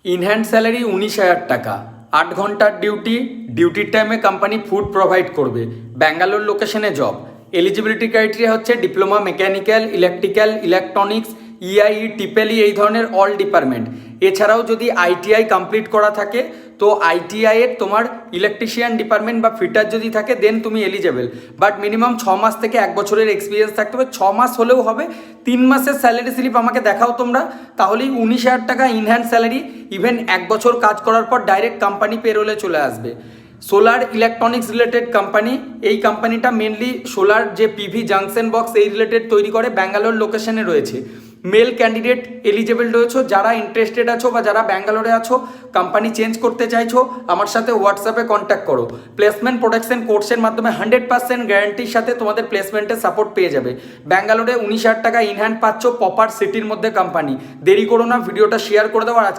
In-hand salary 19,000 টাকা, 8 ঘন্টার duty, ডিউটির টাইমে কোম্পানি ফুড প্রোভাইড করবে, ব্যাঙ্গালোর লোকেশনে জব। এলিজিবিলিটি ক্রাইটেরিয়া হচ্ছে ডিপ্লোমা মেকানিক্যাল, ইলেকট্রিক্যাল, ইলেকট্রনিক্স, ইআইই, টিপেলই এই ধরনের অল ডিপার্টমেন্ট। এছাড়াও যদি আইটিআই কমপ্লিট করা থাকে তো আইটিআইয়ের তোমার ইলেকট্রিশিয়ান ডিপার্টমেন্ট বা ফিটার যদি থাকে দেন তুমি এলিজেবল। বাট মিনিমাম 6 মাস থেকে 1 বছরের এক্সপিরিয়েন্স থাকতে হবে। 6 মাস হলেও হবে। 3 মাসের স্যালারি স্লিপ আমাকে দেখাও তোমরা, তাহলেই 19,000 টাকা ইনহ্যান্ড স্যালারি। ইভেন 1 বছর কাজ করার পর ডাইরেক্ট কোম্পানি পেরোলে চলে আসবে। Solar electronics related company. এই কোম্পানিটা মেনলি সোলার যে পিভি জাংশন বক্স এই রিলেটেড তৈরি করে, ব্যাঙ্গালোর লোকেশনে রয়েছে। মেল ক্যান্ডিডেট এলিজেবল রয়েছো, যারা ইন্টারেস্টেড আছো বা যারা ব্যাঙ্গালোরে আছো, কোম্পানি চেঞ্জ করতে চাইছো, আমার সাথে হোয়াটসঅ্যাপে কন্ট্যাক্ট করো। প্লেসমেন্ট প্রোটেকশন কোর্সের মাধ্যমে 100% গ্যারান্টির সাথে তোমাদের প্লেসমেন্টের সাপোর্ট পেয়ে যাবে। ব্যাঙ্গালোরে 19,000 টাকা ইনহ্যান্ড পাচ্ছ, প্রপার সিটির মধ্যে কোম্পানি। দেরি করো না, ভিডিওটা শেয়ার করে দাও। আর